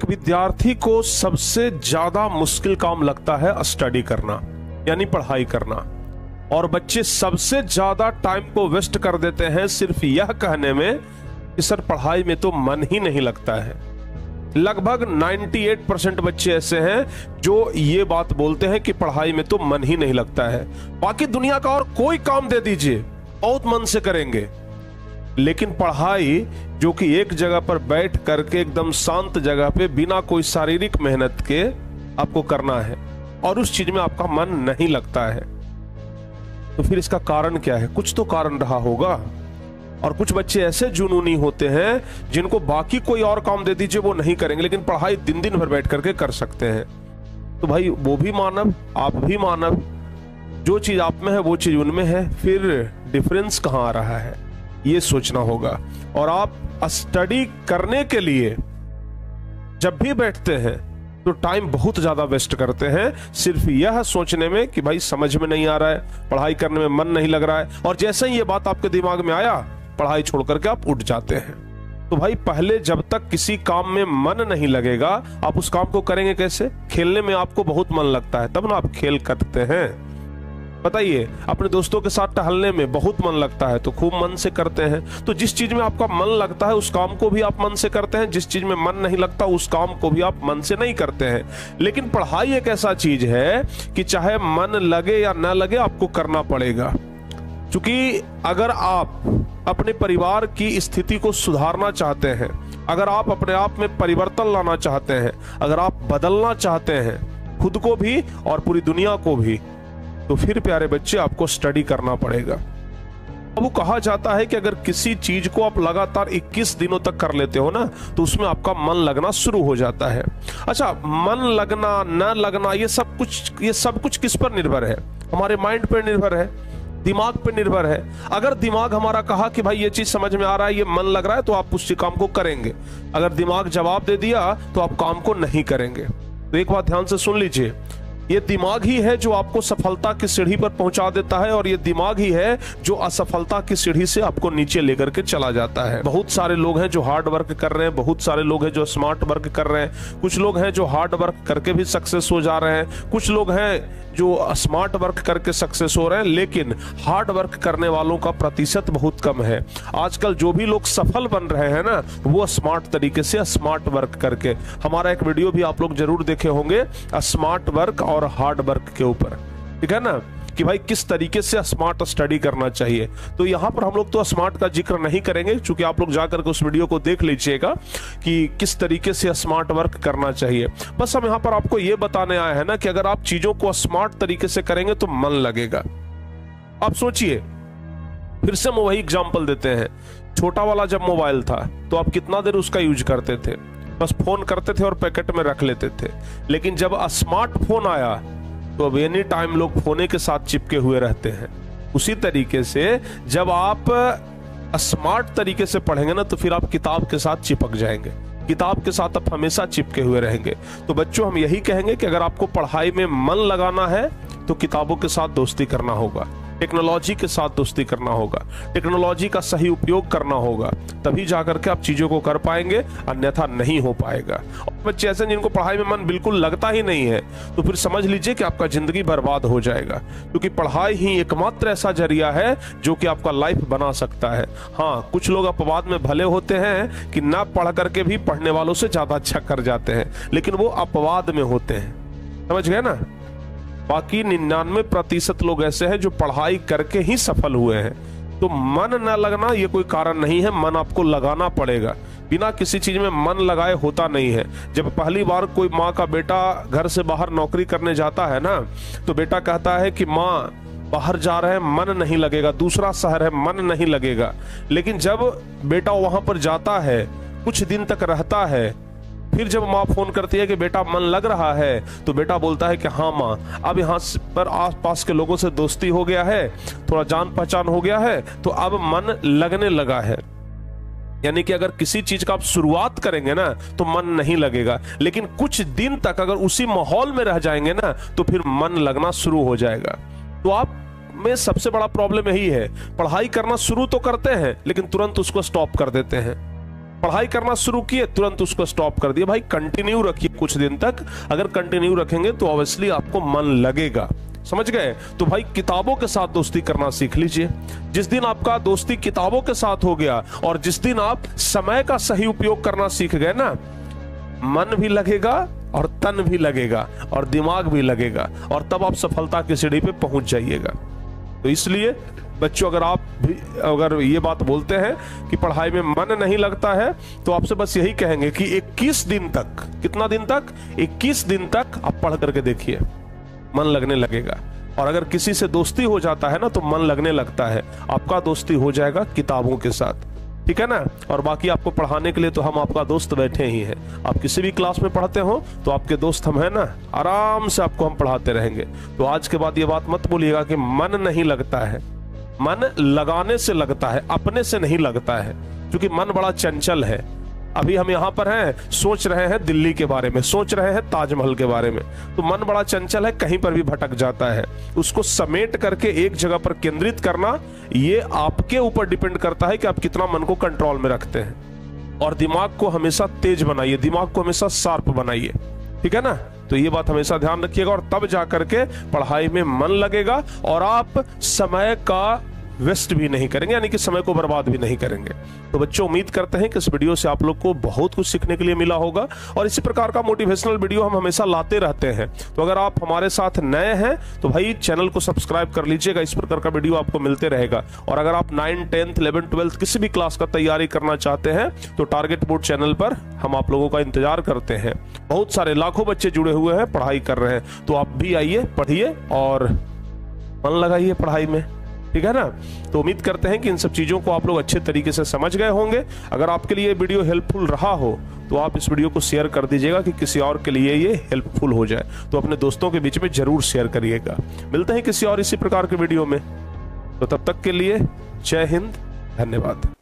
एक विद्यार्थी को सबसे ज्यादा मुश्किल काम लगता है स्टडी करना, यानी पढ़ाई करना, और बच्चे सबसे ज्यादा टाइम को वेस्ट कर देते हैं सिर्फ यह कहने में कि सर पढ़ाई में तो मन ही नहीं लगता है। लगभग 98% बच्चे ऐसे हैं जो ये बात बोलते हैं कि पढ़ाई में तो मन ही नहीं लगता है। बाकी दुनिया का और कोई काम दे दीजिए बहुत मन से करेंगे, लेकिन पढ़ाई जो कि एक जगह पर बैठ करके एकदम शांत जगह पे बिना कोई शारीरिक मेहनत के आपको करना है और उस चीज में आपका मन नहीं लगता है, तो फिर इसका कारण क्या है? कुछ तो कारण रहा होगा। और कुछ बच्चे ऐसे जुनूनी होते हैं जिनको बाकी कोई और काम दे दीजिए वो नहीं करेंगे, लेकिन पढ़ाई दिन दिन भर बैठ करके कर सकते हैं। तो भाई वो भी मानव, आप भी मानव, जो चीज आप में है वो चीज उनमें है, फिर डिफरेंस कहां आ रहा है ये सोचना होगा। और आप स्टडी करने के लिए जब भी बैठते हैं तो टाइम बहुत ज्यादा वेस्ट करते हैं सिर्फ यह सोचने में कि भाई समझ में नहीं आ रहा है, पढ़ाई करने में मन नहीं लग रहा है, और जैसे ही ये बात आपके दिमाग में आया पढ़ाई छोड़ करके आप उठ जाते हैं। तो भाई पहले जब तक किसी काम में मन नहीं लगेगा आप उस काम को करेंगे कैसे? खेलने में आपको बहुत मन लगता है तब ना आप खेल करते हैं। बताइए, अपने दोस्तों के साथ टहलने में बहुत मन लगता है तो खूब मन से करते हैं। तो जिस चीज में आपका मन लगता है उस काम को भी आप मन से करते हैं, जिस चीज में मन नहीं लगता उस काम को भी आप मन से नहीं करते हैं। लेकिन पढ़ाई एक ऐसा चीज है कि चाहे मन लगे या ना लगे आपको करना पड़ेगा, क्योंकि अगर आप अपने परिवार की स्थिति को सुधारना चाहते हैं, अगर आप अपने आप में परिवर्तन लाना चाहते हैं, अगर आप बदलना चाहते हैं खुद को भी और पूरी दुनिया को भी, तो फिर प्यारे बच्चे आपको स्टडी करना पड़ेगा। अब वो कहा जाता है कि अगर किसी चीज को आप लगातार 21 दिनों तक कर लेते हो ना तो उसमें आपका मन लगना शुरू हो जाता है। अच्छा, मन लगना न लगना ये सब कुछ किस पर निर्भर है? हमारे माइंड पर निर्भर है, दिमाग पे निर्भर है। अगर दिमाग हमारा कहा कि भाई ये चीज समझ में आ रहा है, ये मन लग रहा है, तो आप उस काम को करेंगे। अगर दिमाग जवाब दे दिया तो आप काम को नहीं करेंगे। तो एक बात ध्यान से सुन लीजिए, ये दिमाग ही है जो आपको सफलता की सीढ़ी पर पहुंचा देता है, और ये दिमाग ही है जो असफलता की सीढ़ी से आपको नीचे लेकर के चला जाता है। बहुत सारे लोग हैं जो हार्ड वर्क कर रहे हैं, बहुत सारे लोग हैं जो स्मार्ट वर्क कर रहे हैं, कुछ लोग हैं जो हार्ड वर्क करके भी सक्सेस हो जा रहे हैं, कुछ लोग हैं जो स्मार्ट वर्क करके सक्सेस हो रहे हैं, लेकिन हार्ड वर्क करने वालों का प्रतिशत बहुत कम है। आजकल जो भी लोग सफल बन रहे हैं ना वो स्मार्ट तरीके से स्मार्ट वर्क करके। हमारा एक वीडियो भी आप लोग जरूर देखे होंगे स्मार्ट वर्क और हार्ड वर्क के ऊपर, ठीक है ना, कि भाई किस तरीके से स्मार्ट स्टडी करना चाहिए। तो यहां पर हम लोग तो स्मार्ट का जिक्र नहीं करेंगे, क्योंकि आप लोग जाकर के उस वीडियो को देख लीजिएगा कि किस तरीके से स्मार्ट वर्क करना चाहिए। बस हम यहां पर आपको यह बताने आए हैं ना कि अगर आप चीजों को स्मार्ट तरीके से करेंगे तो मन लगेगा। आप सोचिए, फिर से हम वही एग्जाम्पल देते हैं। छोटा वाला जब मोबाइल था तो आप कितना देर उसका यूज करते थे? बस फोन करते थे और पैकेट में रख लेते थे। लेकिन जब स्मार्टफोन आया तो अब एनी टाइम लोग फोने के साथ चिपके हुए रहते हैं। उसी तरीके से जब आप स्मार्ट तरीके से पढ़ेंगे ना तो फिर आप किताब के साथ चिपक जाएंगे, किताब के साथ आप हमेशा चिपके हुए रहेंगे। तो बच्चों, हम यही कहेंगे कि अगर आपको पढ़ाई में मन लगाना है तो किताबों के साथ दोस्ती करना होगा, टेक्नोलॉजी के साथ दोस्ती करना होगा, टेक्नोलॉजी का सही उपयोग करना होगा, तभी जाकर के आप चीजों को कर पाएंगे, अन्यथा नहीं हो पाएगा। और बच्चे ऐसे जिनको पढ़ाई में मन बिल्कुल लगता ही नहीं है तो फिर समझ लीजिए कि आपका जिंदगी बर्बाद हो जाएगा, क्योंकि पढ़ाई ही एकमात्र ऐसा जरिया है जो कि आपका लाइफ बना सकता है। हाँ, कुछ लोग अपवाद में भले होते हैं कि ना पढ़ करके भी पढ़ने वालों से ज्यादा अच्छा कर जाते हैं, लेकिन वो अपवाद में होते हैं, समझ गए ना। बाकी 99% लोग ऐसे हैं जो पढ़ाई करके ही सफल हुए हैं। तो मन न लगना ये कोई कारण नहीं है, मन आपको लगाना पड़ेगा। बिना किसी चीज में मन लगाए होता नहीं है। जब पहली बार कोई माँ का बेटा घर से बाहर नौकरी करने जाता है ना तो बेटा कहता है कि माँ बाहर जा रहे हैं, मन नहीं लगेगा, दूसरा शहर है, मन नहीं लगेगा। लेकिन जब बेटा वहां पर जाता है, कुछ दिन तक रहता है, फिर जब माँ फोन करती है कि बेटा मन लग रहा है, तो बेटा बोलता है कि हाँ माँ, अब यहाँ पर आसपास के लोगों से दोस्ती हो गया है, थोड़ा जान पहचान हो गया है, तो अब मन लगने लगा है। यानी कि अगर किसी चीज का आप शुरुआत करेंगे ना तो मन नहीं लगेगा, लेकिन कुछ दिन तक अगर उसी माहौल में रह जाएंगे ना तो फिर मन लगना शुरू हो जाएगा। तो आप में सबसे बड़ा प्रॉब्लम यही है, पढ़ाई करना शुरू तो करते हैं लेकिन तुरंत उसको स्टॉप कर देते हैं। पढ़ाई करना शुरू किए, तुरंत उसको स्टॉप कर दिया। भाई कंटिन्यू रखिए कुछ दिन तक, अगर कंटिन्यू रखेंगे तो ऑब्वियसली आपको मन लगेगा। समझ गए? तो भाई किताबों के साथ दोस्ती करना सीख लीजिए। जिस दिन आपका दोस्ती किताबों के साथ हो गया और जिस दिन आप समय का सही उपयोग करना सीख गए ना, मन भी लगेगा और तन भी लगेगा और दिमाग भी लगेगा, और तब आप सफलता की सीढ़ी पे पहुंच जाइएगा। तो इसलिए बच्चों, अगर आप भी अगर ये बात बोलते हैं कि पढ़ाई में मन नहीं लगता है, तो आपसे बस यही कहेंगे कि 21 दिन तक, कितना दिन तक? 21 दिन तक आप पढ़ करके देखिए, मन लगने लगेगा। और अगर किसी से दोस्ती हो जाता है ना तो मन लगने लगता है, आपका दोस्ती हो जाएगा किताबों के साथ। ठीक है ना? और बाकी आपको पढ़ाने के लिए तो हम आपका दोस्त बैठे ही हैं। आप किसी भी क्लास में पढ़ते हो तो आपके दोस्त हम हैं ना, आराम से आपको हम पढ़ाते रहेंगे। तो आज के बाद ये बात मत बोलिएगा कि मन नहीं लगता है। मन लगाने से लगता है, अपने से नहीं लगता है, क्योंकि मन बड़ा चंचल है। अभी हम यहाँ पर हैं, सोच रहे हैं दिल्ली के बारे में, सोच रहे हैं ताजमहल के बारे में, तो मन बड़ा चंचल है, कहीं पर भी भटक जाता है। उसको समेट करके एक जगह पर केंद्रित करना, ये आपके ऊपर डिपेंड करता है कि आप कितना मन को कंट्रोल में रखते हैं। और दिमाग को हमेशा तेज बनाइए, दिमाग को हमेशा शार्प बनाइए। ठीक है ना? तो ये बात हमेशा ध्यान रखिएगा, और तब जाकर के पढ़ाई में मन लगेगा और आप समय का वेस्ट भी नहीं करेंगे, यानी कि समय को बर्बाद भी नहीं करेंगे। तो बच्चों, उम्मीद करते हैं कि इस वीडियो से आप लोग को बहुत कुछ सीखने के लिए मिला होगा, और इसी प्रकार का मोटिवेशनल वीडियो हम हमेशा लाते रहते हैं। तो अगर आप हमारे साथ नए हैं तो भाई चैनल को सब्सक्राइब कर लीजिएगा, इस प्रकार का वीडियो आपको मिलते रहेगा। और अगर आप 9, 10, 11, 12 किसी भी क्लास का तैयारी करना चाहते हैं तो टारगेट बोर्ड चैनल पर हम आप लोगों का इंतजार करते हैं। बहुत सारे लाखों बच्चे जुड़े हुए हैं, पढ़ाई कर रहे हैं, तो आप भी आइए, पढ़िए और मन लगाइए पढ़ाई में। ठीक है ना? तो उम्मीद करते हैं कि इन सब चीज़ों को आप लोग अच्छे तरीके से समझ गए होंगे। अगर आपके लिए वीडियो हेल्पफुल रहा हो तो आप इस वीडियो को शेयर कर दीजिएगा कि किसी और के लिए ये हेल्पफुल हो जाए। तो अपने दोस्तों के बीच में जरूर शेयर करिएगा। मिलते हैं किसी और इसी प्रकार के वीडियो में, तो तब तक के लिए जय हिंद, धन्यवाद।